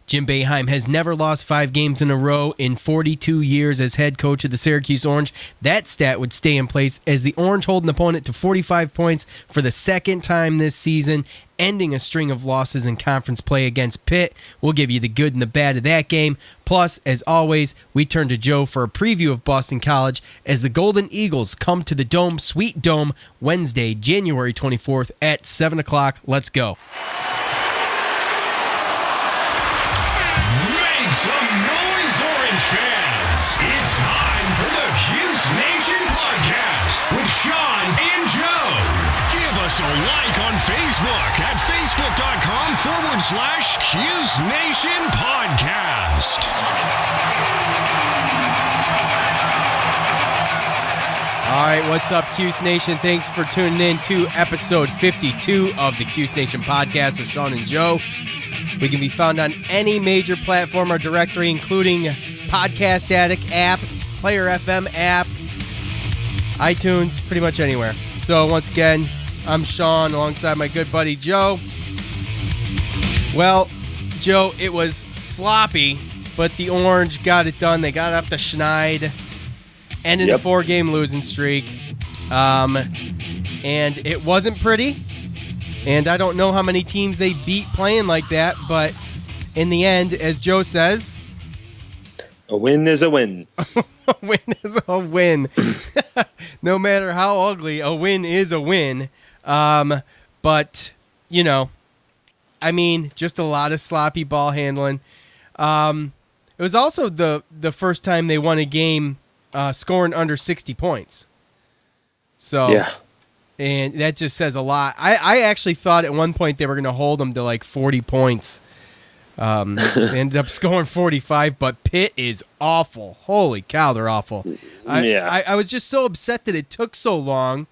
Jim Boeheim has never lost 5 games in a row in 42 years as head coach of the Syracuse Orange. That stat would stay in place as the Orange hold an opponent to 45 points for the second time this season, ending a string of losses in conference play against Pitt. We'll give you the good and the bad of that game. Plus, as always, we turn to Joe for a preview of Boston College as the Golden Eagles come to the Dome, Sweet Dome, Wednesday, January 24th at 7 o'clock. Let's go. Make some noise, Orange fans. It's time for the Cuse Nation podcast with Sean and Joe. Give us a like on Facebook at facebook.com/Cuse Nation podcast. All right, what's up, Cuse Nation? Thanks for tuning in to episode 52 of the Cuse Nation podcast with Sean and Joe. We can be found on any major platform or directory, including Podcast Addict app, Player FM app, iTunes, pretty much anywhere. So once again, I'm Sean alongside my good buddy Joe. Well, Joe, it was sloppy, but the Orange got it done. They got off the schneid, ended a 4-game losing streak. And it wasn't pretty. And I don't know how many teams they beat playing like that, but in the end, as Joe says, a win is a win. A win is a win. No matter how ugly, a win is a win. But, you know, I mean, just a lot of sloppy ball handling. It was also the first time they won a game scoring under 60 points. So, yeah. And that just says a lot. I actually thought at one point they were going to hold them to like 40 points. They ended up scoring 45, but Pitt is awful. Holy cow, they're awful. I was just so upset that it took so long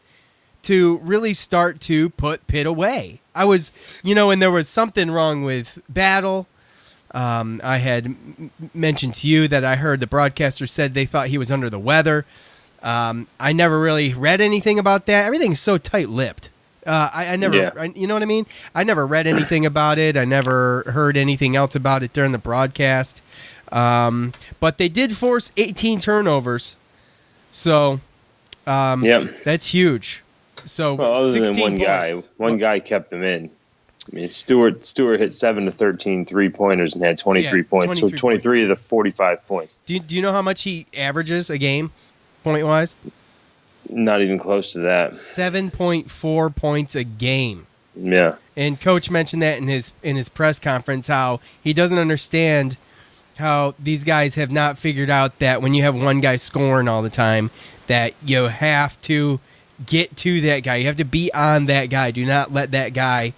to really start to put Pitt away. I was, and there was something wrong with Battle. I had mentioned to you that I heard the broadcaster said they thought he was under the weather. I never really read anything about that. Everything's so tight-lipped. I never, you know what I mean? I never read anything about it. I never heard anything else about it during the broadcast. But they did force 18 turnovers. So, that's huge. So, other 16 than one guy kept them in. I mean, Stewart hit 7 to 13 3-pointers and had 23 points. 23 to the 45 points. Do you know how much he averages a game, point-wise? Not even close to that. 7.4 points a game. Yeah. And Coach mentioned that in his press conference, how he doesn't understand how these guys have not figured out that when you have one guy scoring all the time, that you have to get to that guy. You have to be on that guy. Do not let that guy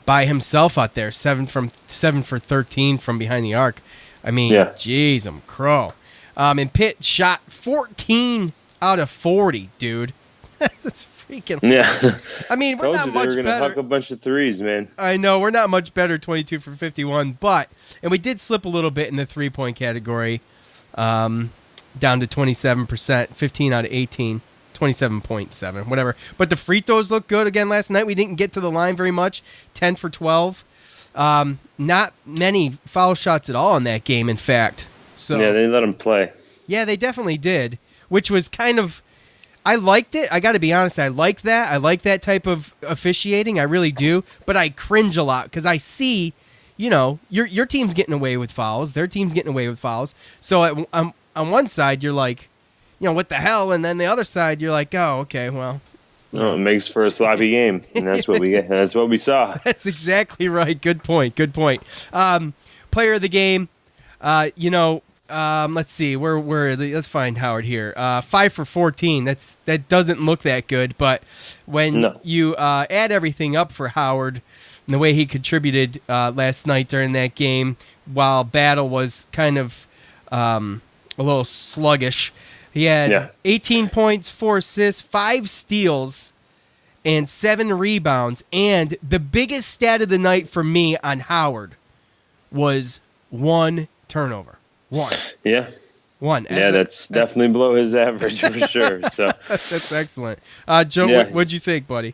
by himself out there. 7 for 13 from behind the arc. I mean, geez, I'm crow. And Pitt shot 14 out of 40, dude. That's freaking. Yeah. I mean, we're not much better. They were going to huck a bunch of threes, man. I know we're not much better. 22 for 51, and we did slip a little bit in the 3-point category, down to 27%, 15 out of 18. 27.7, whatever. But the free throws look good again last night. We didn't get to the line very much. 10 for 12. Not many foul shots at all in that game, in fact. So yeah, they let them play. Yeah, they definitely did, which was kind of, I liked it. I got to be honest. I like that. I like that type of officiating. I really do. But I cringe a lot because I see, your team's getting away with fouls. Their team's getting away with fouls. So on one side, you're like, what the hell? And then the other side, you're like, oh, okay, well. Oh, it makes for a sloppy game, and that's what we get. That's what we saw. That's exactly right. Good point. Player of the game, let's see. Let's find Howard here. 5 for 14. That doesn't look that good, but when you add everything up for Howard and the way he contributed last night during that game, while Battle was kind of a little sluggish. He had 18 points, 4 assists, 5 steals, and 7 rebounds. And the biggest stat of the night for me on Howard was 1 turnover. 1. Yeah. 1. That's definitely below his average for sure. So that's excellent. Joe, what'd you think, buddy?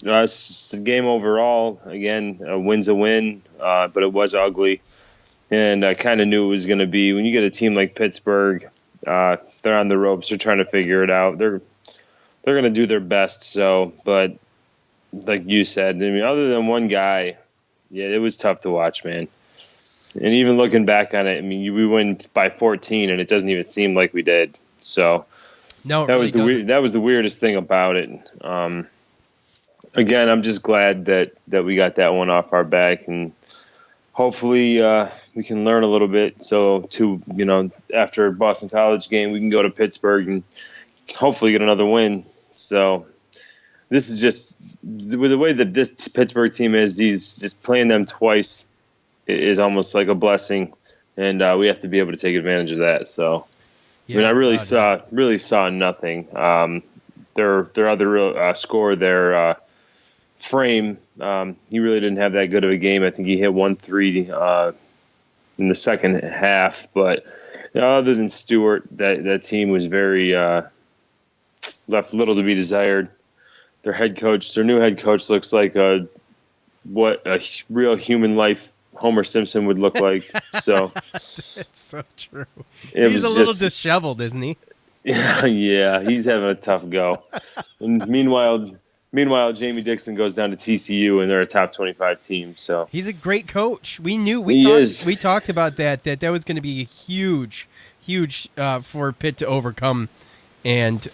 It's the game overall. Again, a win's a win, but it was ugly. And I kind of knew it was going to be when you get a team like Pittsburgh, they're on the ropes. They're trying to figure it out. They're going to do their best. So, but like you said, I mean, other than one guy, yeah, it was tough to watch, man. And even looking back on it, I mean, we win by 14, and it doesn't even seem like we did. So no, that was the weirdest thing about it. Again, I'm just glad that we got that one off our back, and hopefully we can learn a little bit. So after Boston College game, we can go to Pittsburgh and hopefully get another win. So this is just with the way that this Pittsburgh team is. These just playing them twice is almost like a blessing, and we have to be able to take advantage of that. So, yeah, I mean, I really saw nothing. Their other score, their Frame, he really didn't have that good of a game. I think he hit 1-3 in the second half, but other than Stewart, that team was very left little to be desired. Their new head coach looks like what a real human life Homer Simpson would look like. So it's so true. He's a little disheveled, isn't he? Yeah, he's having a tough go. And meanwhile, Jamie Dixon goes down to TCU, and they're a top 25 team. So he's a great coach. We talked about that was going to be huge for Pitt to overcome, and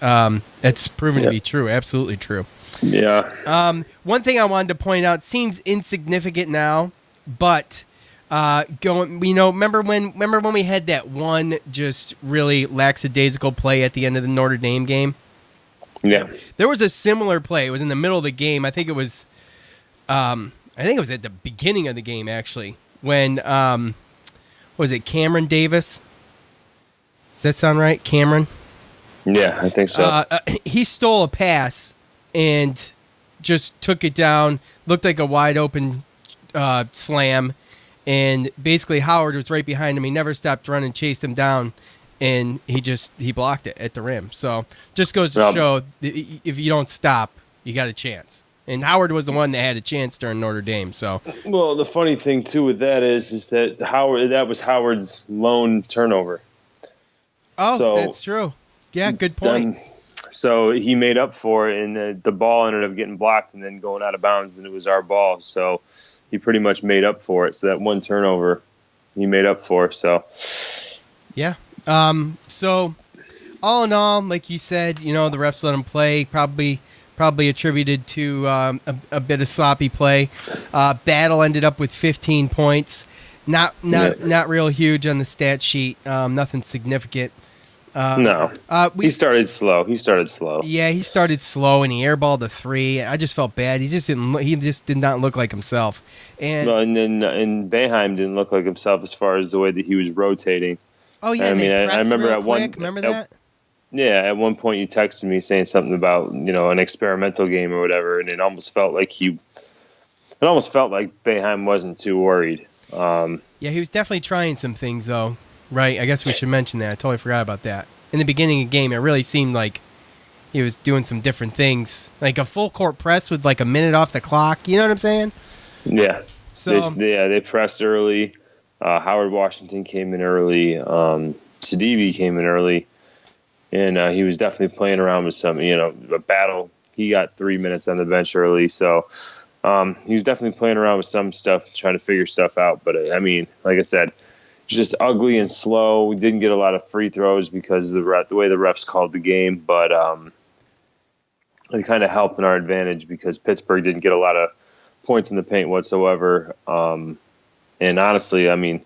it's proven to be true. Absolutely true. Yeah. One thing I wanted to point out seems insignificant now, but remember when we had that one just really lackadaisical play at the end of the Notre Dame game? Yeah. There was a similar play. It was in the middle of the game. I think it was at the beginning of the game, actually, when was it Cameron Davis? Does that sound right? Cameron? Yeah, I think so. He stole a pass and just took it down. Looked like a wide open slam, and basically Howard was right behind him. He never stopped running, chased him down, and he blocked it at the rim. So just goes to show that if you don't stop, you got a chance. And Howard was the one that had a chance during Notre Dame. So well, the funny thing too with that is that that was Howard's lone turnover. Oh, so, that's true. Yeah, good point. So he made up for it, and the ball ended up getting blocked and then going out of bounds, and it was our ball. So he pretty much made up for it. So that one turnover he made up for. So yeah. So all in all, like you said, the refs let him play. Probably attributed to a bit of sloppy play. Battle ended up with 15 points. Not real huge on the stat sheet. Nothing significant. No. He started slow. Yeah, he started slow, and he airballed a 3. I just felt bad. He just did not look like himself. And Boeheim didn't look like himself as far as the way that he was rotating. Oh yeah, I remember remember that? Yeah, at one point you texted me saying something about an experimental game or whatever, and it almost felt like Boeheim wasn't too worried. Yeah, he was definitely trying some things though. Right, I guess we should mention that. I totally forgot about that. In the beginning of the game, it really seemed like he was doing some different things, like a full court press with like a minute off the clock. You know what I'm saying? Yeah. So they pressed early. Howard Washington came in early. Sidibe came in early, and he was definitely playing around with some, a battle. He got 3 minutes on the bench early, so he was definitely playing around with some stuff, trying to figure stuff out. But I mean, like I said, just ugly and slow. We didn't get a lot of free throws because of the way the refs called the game, but it kind of helped in our advantage because Pittsburgh didn't get a lot of points in the paint whatsoever. And honestly, I mean,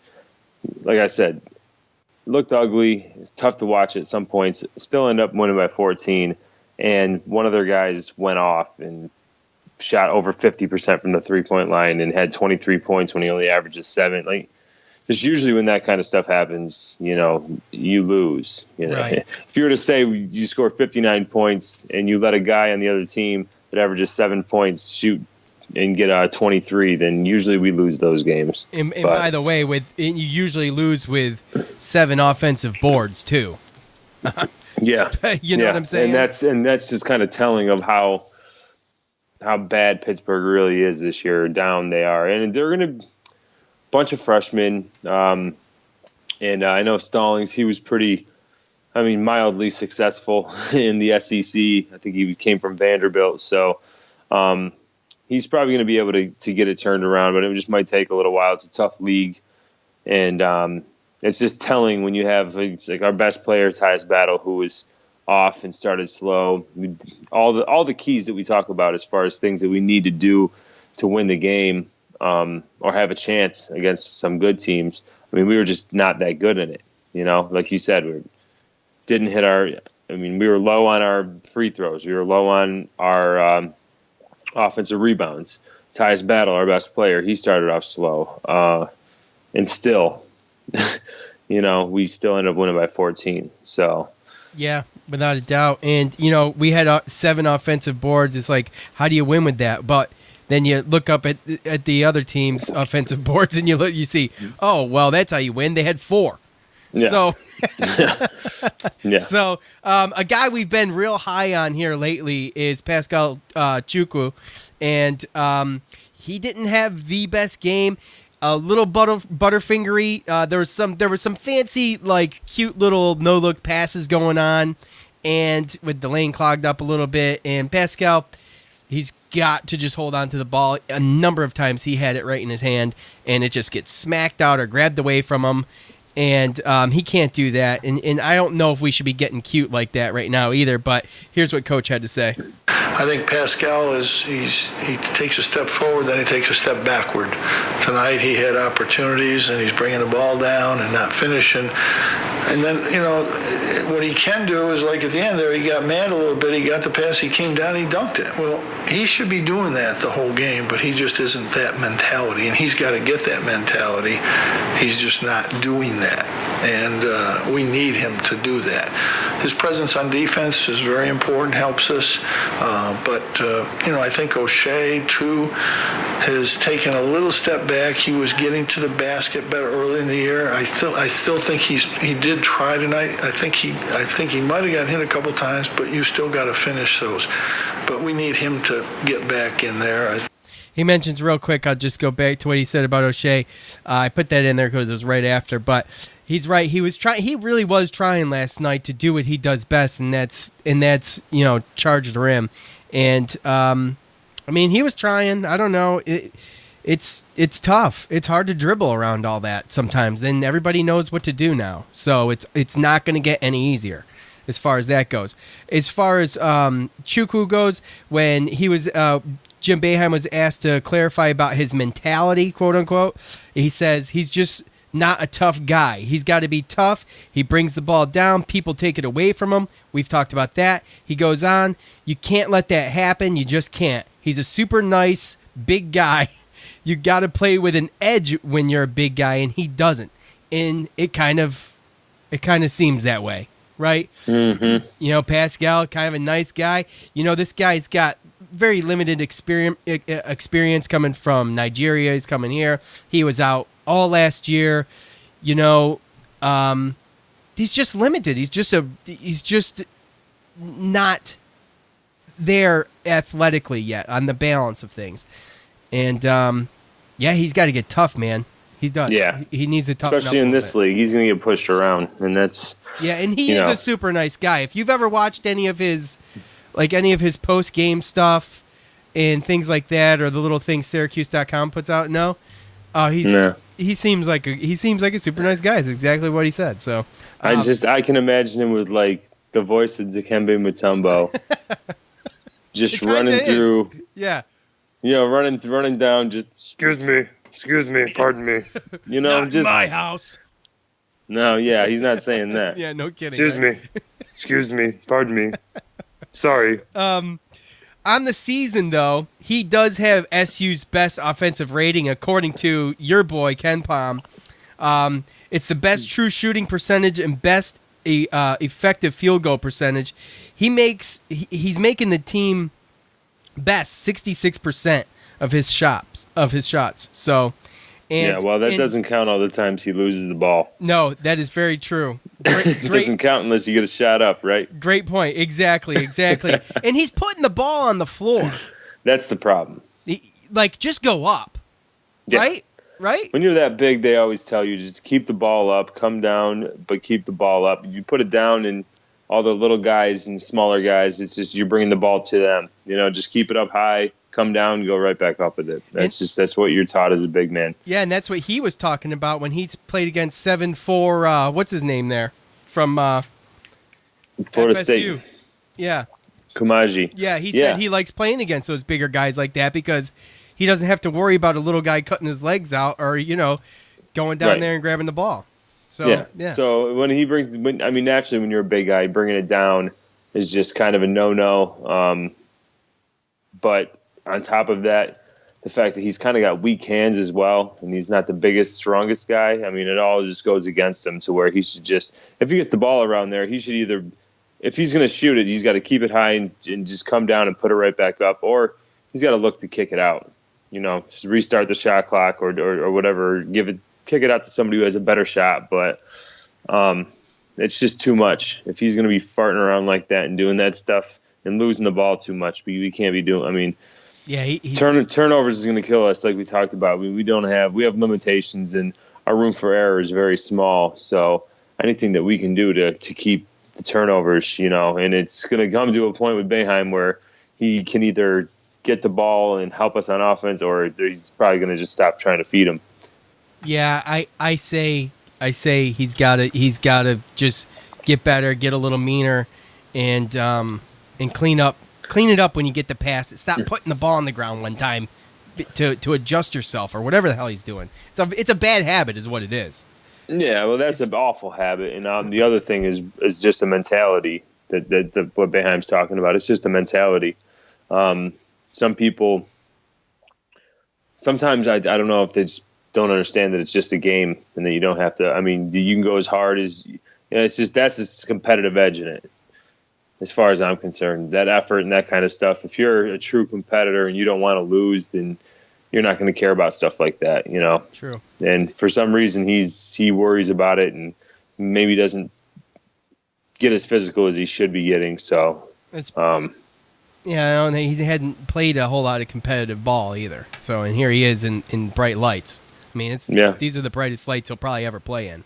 like I said, it looked ugly. It's tough to watch at some points. Still end up winning by 14, and one of their guys went off and shot over 50% from the three-point line and had 23 points when he only averages 7. Like, just usually when that kind of stuff happens, you lose. Right. If you were to say you score 59 points and you let a guy on the other team that averages 7 points shoot and get 23, then usually we lose those games. And by the way, you usually lose with 7 offensive boards too. Yeah, you know what I'm saying. And that's just kind of telling of how bad Pittsburgh really is this year. Down they are, and they're gonna. bunch of freshmen. And I know Stallings, he was mildly successful in the SEC. I think he came from Vanderbilt. So he's probably going to be able to get it turned around, but it just might take a little while. It's a tough league. And it's just telling when you have like our best player, Tyus Battle, who was off and started slow. All the keys that we talk about as far as things that we need to do to win the game or have a chance against some good teams. I mean, we were just not that good in it. Like you said, we were low on our free throws. We were low on our offensive rebounds. Tyus Battle, our best player, he started off slow. And still, we still ended up winning by 14. So, yeah, without a doubt. And, we had 7 offensive boards. It's like, how do you win with that? But then you look up at the other team's offensive boards and you see, oh, well, that's how you win. They had 4. Yeah. So, yeah. So a guy we've been real high on here lately is Pascal Chukwu. And he didn't have the best game. A little butterfingery. There was some fancy, like, cute little no-look passes going on, and with the lane clogged up a little bit. And Pascal, he's got to just hold on to the ball. A number of times he had it right in his hand, and it just gets smacked out or grabbed away from him. And he can't do that. And I don't know if we should be getting cute like that right now either, but here's what Coach had to say. I think Pascal he takes a step forward, then he takes a step backward. Tonight he had opportunities, and he's bringing the ball down and not finishing. And then, what he can do is, like at the end there, he got mad a little bit. He got the pass, he came down, he dunked it. Well, he should be doing that the whole game, but he just isn't that mentality, and he's got to get that mentality. He's just not doing that, and we need him to do that. His presence on defense is very important, helps us, but I think O'Shea, too, has taken a little step back. He was getting to the basket better early in the year. I still think he did try tonight. I think he might have gotten hit a couple times, but you still got to finish those. But we need him to get back in there. He mentions real quick, I'll just go back to what he said about O'Shea. I put that in there because it was right after, but he's right. He really was trying last night to do what he does best, and that's charge the rim. And he was trying. I don't know. It's tough. It's hard to dribble around all that sometimes. And everybody knows what to do now, so it's not going to get any easier as far as that goes. As far as Chukwu goes, when he was Jim Boeheim was asked to clarify about his mentality, quote unquote, he says he's just not a tough guy. He's got to be tough. He brings the ball down. People take it away from him. We've talked about that. He goes on. You can't let that happen. You just can't. He's a super nice, big guy. You got to play with an edge when you're a big guy, and he doesn't. And it kind of seems that way, right? Mm-hmm. Pascal, kind of a nice guy. This guy's got very limited experience coming from Nigeria. He's coming here. He was out all last year. He's just limited. He's just not there athletically yet on the balance of things. And he's got to get tough, man. He does. Yeah, he needs to toughen up. Especially in this league, he's going to get pushed around, and that's and he is a super nice guy. If you've ever watched any of his post-game stuff and things like that, or the little things Syracuse.com puts out, he seems like a super nice guy. It's exactly what he said. So I can imagine him with like the voice of Dikembe Mutombo, just running through. Yeah. Running down. Just excuse me, pardon me. Not just my house. No, yeah, he's not saying that. Yeah, no kidding. Excuse me, pardon me. Sorry. On the season, though, he does have SU's best offensive rating, according to your boy, Ken Palm. It's the best true shooting percentage and best effective field goal percentage. He's making the team best 66% of his shots. So, that doesn't count all the times he loses the ball. No, that is very true. It doesn't count unless you get a shot up, right? Great point. Exactly. And he's putting the ball on the floor. That's the problem. Just go up, right? Right? When you're that big, they always tell you just keep the ball up, come down, but keep the ball up. You put it down, and all the little guys and smaller guys, it's just you're bringing the ball to them. Just keep it up high, come down, go right back up with it. That's what you're taught as a big man. Yeah, and that's what he was talking about when he played against 7'4", what's his name there? From Florida FSU. State. Yeah. Kamaji. Yeah, he said he likes playing against those bigger guys like that because he doesn't have to worry about a little guy cutting his legs out or, going down there and grabbing the ball. So, yeah. So when he naturally when you're a big guy, bringing it down is just kind of a no-no. But on top of that, the fact that he's kind of got weak hands as well, and he's not the biggest, strongest guy, it all just goes against him to where he should just, if he gets the ball around there, he should either, if he's going to shoot it, he's got to keep it high and just come down and put it right back up, or he's got to look to kick it out. Just restart the shot clock or whatever, kick it out to somebody who has a better shot. But it's just too much. If he's going to be farting around like that and doing that stuff and losing the ball too much, we can't be doing. Turnovers is going to kill us, like we talked about. We have limitations, and our room for error is very small. So anything that we can do to keep the turnovers, and it's going to come to a point with Boeheim where he can either get the ball and help us on offense, or he's probably going to just stop trying to feed him. Yeah, I say he's got to just get better, get a little meaner, and clean it up when you get the pass. Stop putting the ball on the ground one time to adjust yourself or whatever the hell he's doing. It's a bad habit, is what it is. Yeah, well, that's an awful habit, and the other thing is just a mentality that what Boeheim's talking about. It's just a mentality. Some people, sometimes I don't know if they just don't understand that it's just a game and that you don't have to. You can go as hard as it's just that's a competitive edge in it. As far as I'm concerned, that effort and that kind of stuff. If you're a true competitor and you don't want to lose, then you're not going to care about stuff like that, True. And for some reason, he worries about it and maybe doesn't get as physical as he should be getting. So, yeah, and he hadn't played a whole lot of competitive ball either. So, and here he is in bright lights. These are the brightest lights he'll probably ever play in.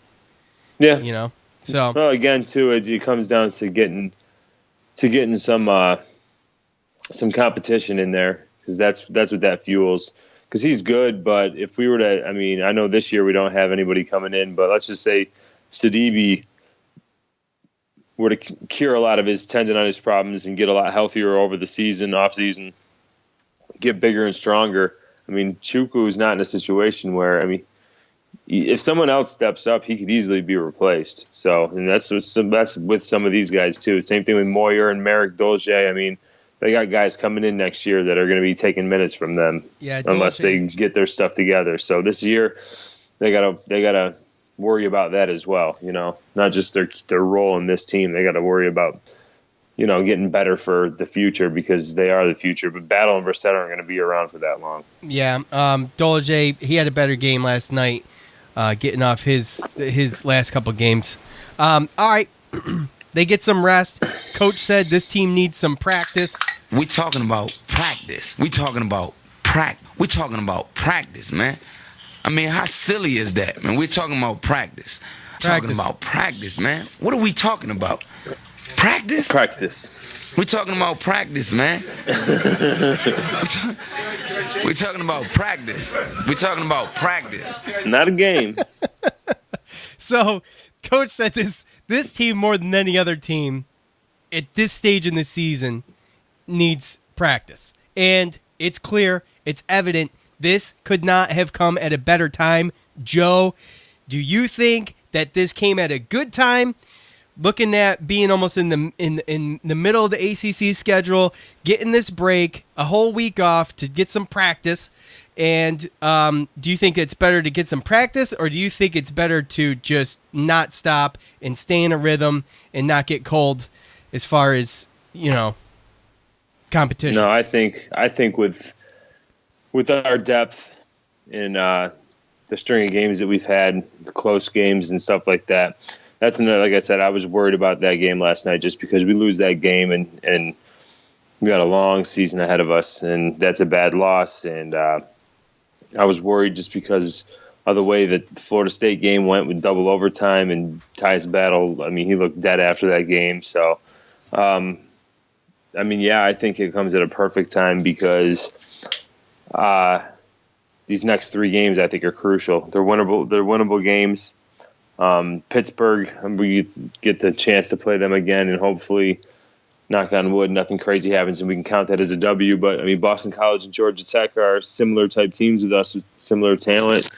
Yeah, So, well, again, too, it comes down to getting some competition in there, because that's what that fuels. Because he's good, but if we were to, I know this year we don't have anybody coming in, but let's just say Sidibe were to cure a lot of his tendonitis problems and get a lot healthier over the season, off season, get bigger and stronger. Chukwu is not in a situation where, if someone else steps up, he could easily be replaced. So, and that's with some of these guys too. Same thing with Moyer and Merrick Dolce. They got guys coming in next year that are going to be taking minutes from them, unless they get their stuff together. So this year, they gotta worry about that as well. Not just their role in this team. They got to worry about getting better for the future, because they are the future. But Battle and Brissett aren't going to be around for that long. Yeah, Dolce, he had a better game last night, getting off his last couple games. All right. They get some rest. Coach said this team needs some practice. We talking about practice. We talking about practice, man. How silly is that, man? We're talking about practice. Talking about practice, man. What are we talking about? Practice? Practice. We're talking about practice, man. We're talking about practice. We're talking about practice. Not a game. So, Coach said this team, more than any other team, at this stage in the season, needs practice. And it's clear, it's evident, this could not have come at a better time. Joe, do you think that this came at a good time? Looking at being almost in the middle of the ACC schedule, getting this break, a whole week off to get some practice. And do you think it's better to get some practice, or do you think it's better to just not stop and stay in a rhythm and not get cold as far as, competition? No, I think with our depth in the string of games that we've had, close games and stuff like that, that's another, like I said, I was worried about that game last night just because we lose that game and we got a long season ahead of us, and that's a bad loss. And I was worried just because of the way that the Florida State game went with double overtime and Tyus Battle. I mean, he looked dead after that game. So, I think it comes at a perfect time because these next 3 games I think are crucial. They're winnable. They're winnable games. Pittsburgh, we get the chance to play them again, and hopefully, knock on wood, nothing crazy happens, and we can count that as a W. But I mean, Boston College and Georgia Tech are similar type teams with us, with similar talent.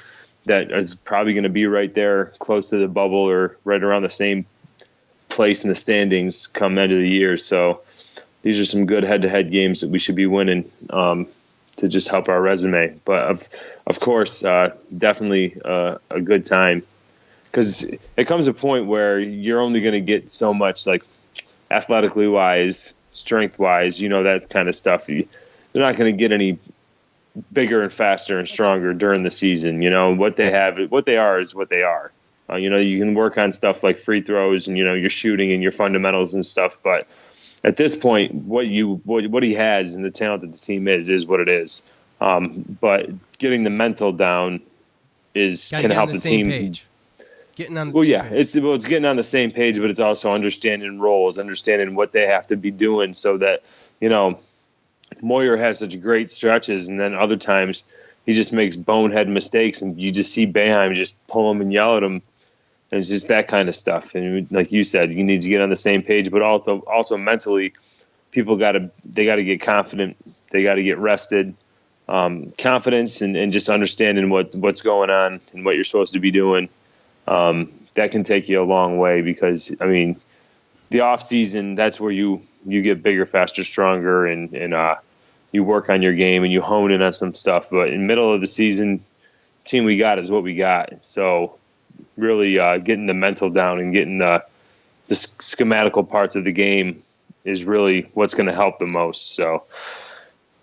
That is probably going to be right there, close to the bubble, or right around the same place in the standings come end of the year. So these are some good head-to-head games that we should be winning to just help our resume. But of course, definitely a good time, because it comes a point where you're only going to get so much, like athletically wise, strength wise, that kind of stuff. They're not going to get any bigger and faster and stronger during the season. What they are is what they are. You can work on stuff like free throws and your shooting and your fundamentals and stuff, but at this point, what he has and the talent that the team is what it is. But getting the mental down can help the team. Page. Getting on the same page. It's getting on the same page, but it's also understanding roles, understanding what they have to be doing, so that Moyer has such great stretches, and then other times he just makes bonehead mistakes, and you just see Boeheim just pull him and yell at him. And it's just that kind of stuff. And like you said, you need to get on the same page, but also mentally, people got to get confident. They got to get rested. Confidence and just understanding what's going on and what you're supposed to be doing. That can take you a long way, because the off season, that's where you get bigger, faster, stronger, and you work on your game and you hone in on some stuff. But in the middle of the season, team we got is what we got. So really getting the mental down and getting the schematical parts of the game is really what's going to help the most. So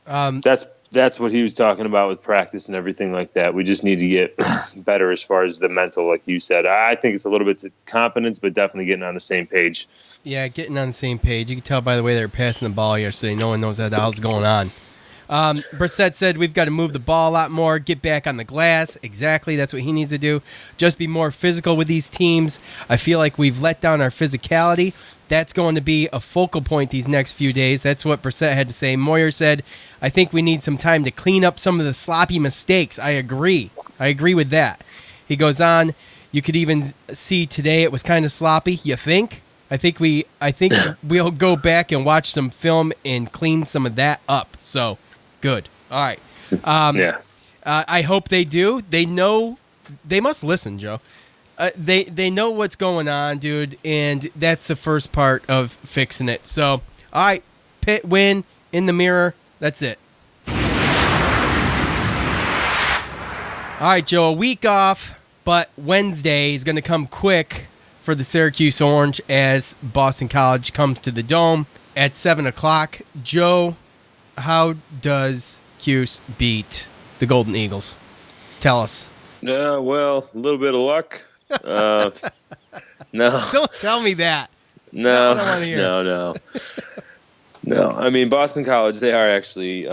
that's what he was talking about with practice and everything like that. We just need to get better as far as the mental, like you said. I think it's a little bit of confidence, but definitely getting on the same page. Yeah, getting on the same page. You can tell by the way they were passing the ball yesterday. No one knows what the hell's going on. Brissett said we've got to move the ball a lot more, get back on the glass. Exactly, that's what he needs to do. Just be more physical with these teams. I feel like we've let down our physicality. That's going to be a focal point these next few days. That's what Brissett had to say. Moyer said, I think we need some time to clean up some of the sloppy mistakes. I agree with that. He goes on, you could even see today it was kind of sloppy. You think? I think we'll go back and watch some film and clean some of that up. So, good. All right. Yeah. I hope they do. They know. They must listen, Joe. They know what's going on, dude, and that's the first part of fixing it. So, all right, Pitt win in the mirror. That's it. All right, Joe, a week off, but Wednesday is going to come quick for the Syracuse Orange as Boston College comes to the Dome at 7 o'clock. Joe, how does Cuse beat the Golden Eagles? Tell us. Well, a little bit of luck. No. Don't tell me that. No. That's not what I want to hear. No. I mean, Boston College, they are actually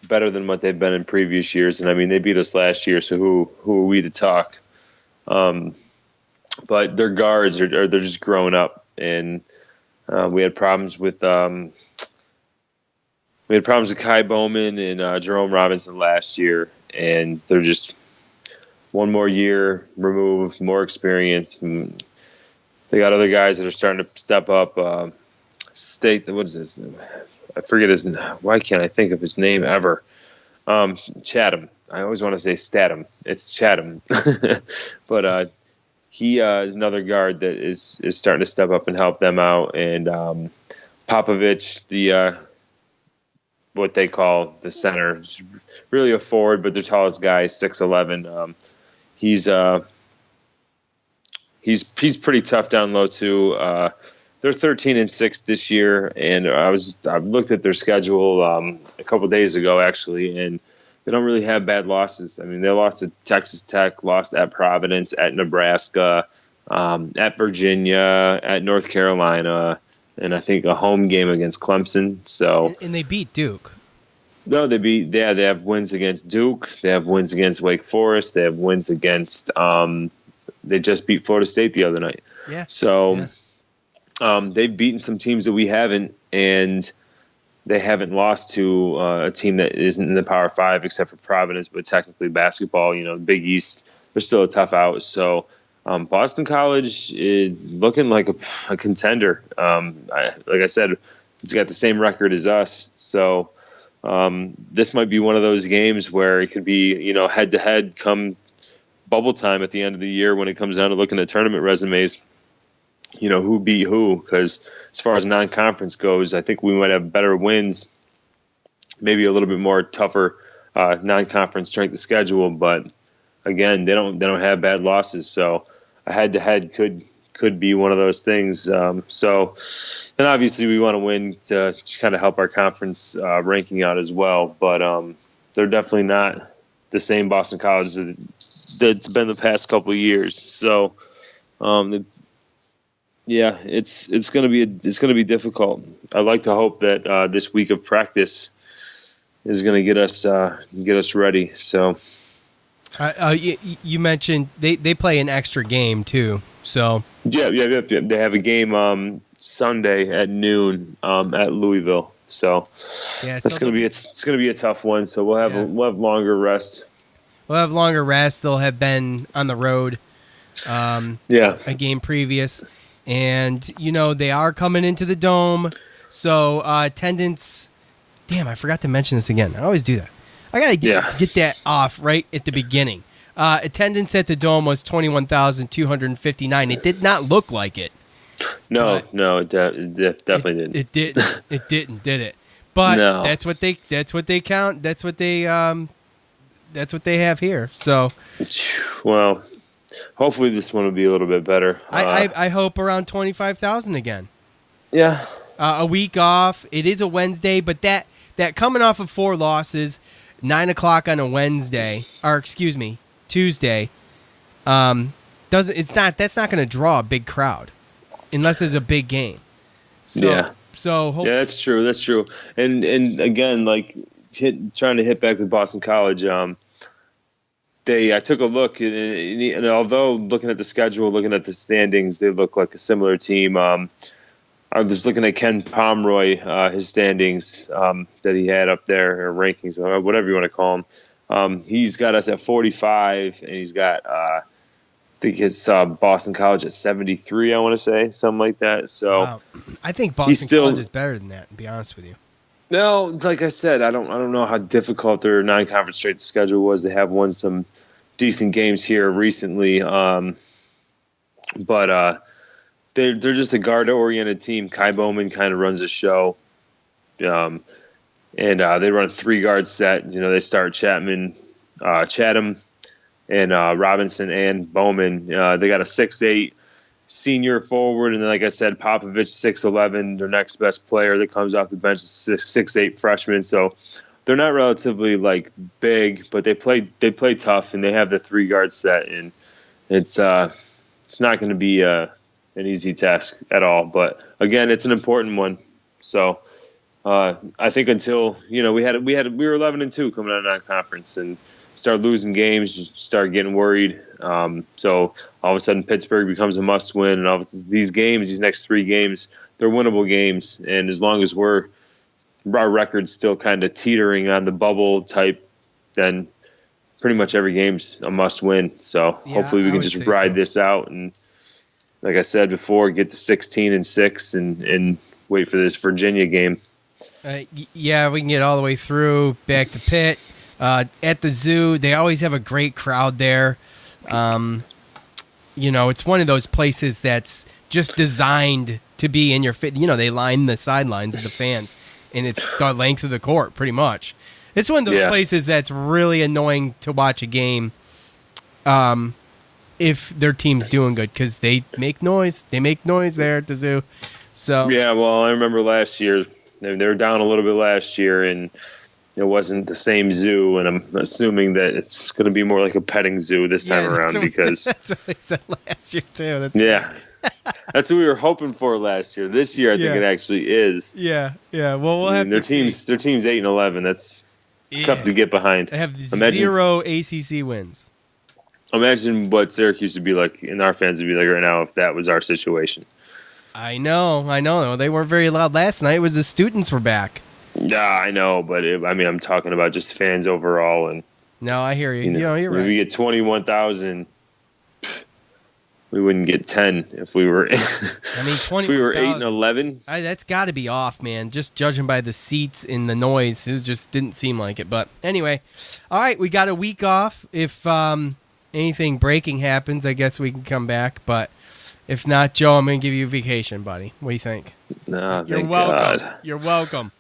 better than what they've been in previous years. And, they beat us last year, so who are we to talk? But their guards, they're just growing up. And we had problems with Kai Bowman and Jerome Robinson last year. And they're just one more year removed, more experience. And they got other guys that are starting to step up. What is his name? I forget his name. Why can't I think of his name ever? Chatham. I always want to say Statham. It's Chatham. But he is another guard that is starting to step up and help them out. And Popovich, the what they call the center, is really a forward, but the tallest guy is 6'11". He's pretty tough down low too. They're 13-6 this year, and I looked at their schedule a couple days ago actually, and they don't really have bad losses. They lost to Texas Tech, lost at Providence, at Nebraska, at Virginia, at North Carolina, and I think a home game against Clemson. So and they beat Duke. No, they have wins against Duke. They have wins against Wake Forest. They have wins against. They just beat Florida State the other night. Yeah. So, they've beaten some teams that we haven't, and they haven't lost to a team that isn't in the Power Five except for Providence. But technically, basketball, the Big East, they're still a tough out. So, Boston College is looking like a contender. Like I said, it's got the same record as us. So. This might be one of those games where it could be, head to head come bubble time at the end of the year when it comes down to looking at tournament resumes, who beat who. Because as far as non-conference goes, I think we might have better wins, maybe a little bit more tougher non-conference strength of schedule. But again, they don't have bad losses. So a head to head could be one of those things. And obviously we want to win to kind of help our conference ranking out as well. But they're definitely not the same Boston College that's been the past couple of years. So, it's going to be difficult. I like to hope that this week of practice is going to get us ready. So, you mentioned they play an extra game too. So yeah. They have a game Sunday at noon at Louisville. So that's going to be it's going to be a tough one. So we'll have longer rest. We'll have longer rest. They'll have been on the road. A game previous, and they are coming into the Dome. So attendance. Damn, I forgot to mention this again. I always do that. I gotta get that off right at the beginning. Attendance at the Dome was 21,259. It did not look like it. No, it definitely didn't. It didn't. It didn't, did it? But that's what they count. That's what they have here. So, well, hopefully this one will be a little bit better. I hope around 25,000 again. Yeah. A week off. It is a Wednesday, but that coming off of 4 losses, 9:00 on a Wednesday, or excuse me, Tuesday, that's not going to draw a big crowd unless it's a big game. So, that's true. And again, like trying to hit back with Boston College, I took a look, and although looking at the schedule, looking at the standings, they look like a similar team. I was looking at Ken Pomeroy, his standings that he had up there, or rankings, or whatever you want to call them. He's got us at 45, and he's got, I think it's Boston College at 73, I want to say, something like that. So wow. I think Boston College is better than that, to be honest with you. No, like I said, I don't know how difficult their non-conference straight schedule was. They have won some decent games here recently, but they're just a guard-oriented team. Kai Bowman kind of runs the show, and they run a 3-guard set. They start Chatham, and Robinson and Bowman. They got a 6'8" senior forward, and then, like I said, Popovich 6'11", their next best player that comes off the bench is 6'8" freshman. So they're not relatively like big, but they play tough, and they have the 3-guard set, and it's not going to be an easy task at all. But again, it's an important one. So I think until we were 11-2 coming out of non-conference, and start losing games, you start getting worried. So all of a sudden Pittsburgh becomes a must-win, and all of these next 3 games, they're winnable games. And as long as our record's still kind of teetering on the bubble type, then pretty much every game's a must-win. So hopefully we can just ride this out, and like I said before, get to 16-6 and wait for this Virginia game. We can get all the way through back to Pitt. At the zoo, they always have a great crowd there. It's one of those places that's just designed to be in your fit. They line the sidelines of the fans, and it's the length of the court, pretty much. It's one of those places that's really annoying to watch a game if their team's doing good, because they make noise. They make noise there at the zoo. So yeah, well, I remember last year, they were down a little bit last year, and it wasn't the same zoo, and I'm assuming that it's going to be more like a petting zoo this time around, because that's what we said last year too. That's what we were hoping for last year. This year, I think it actually is. Yeah. Well, we'll have their to team's see. Their team's 8-11. It's tough to get behind. They have 0 ACC wins. Imagine what Syracuse would be like, and our fans would be like right now if that was our situation. I know. They weren't very loud last night. It was the students were back. Yeah, I know, but I'm talking about just fans overall. And no, I hear you. You're right. If we get 21,000, we wouldn't get 10 if we were. If we were 8 and 11. That's got to be off, man. Just judging by the seats and the noise, it just didn't seem like it. But anyway, all right, we got a week off. If anything breaking happens, I guess we can come back. But if not, Joe, I'm going to give you a vacation, buddy. What do you think? No, You're thank welcome. God. You're welcome.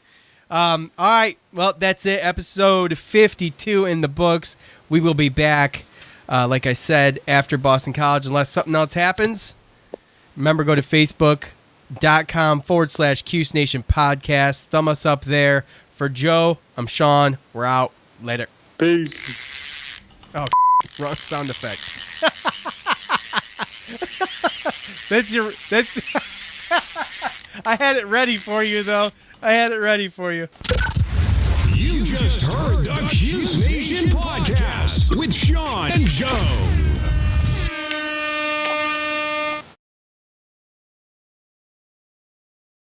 All right. Well, that's it. Episode 52 in the books. We will be back, like I said, after Boston College, unless something else happens. Remember, go to Facebook.com/Cuse Nation Podcast. Thumb us up there. For Joe, I'm Sean. We're out. Later. Peace. Oh, wrong sound effect. That's I had it ready for you, though. You just heard the Cuse Nation podcast with Sean and Joe.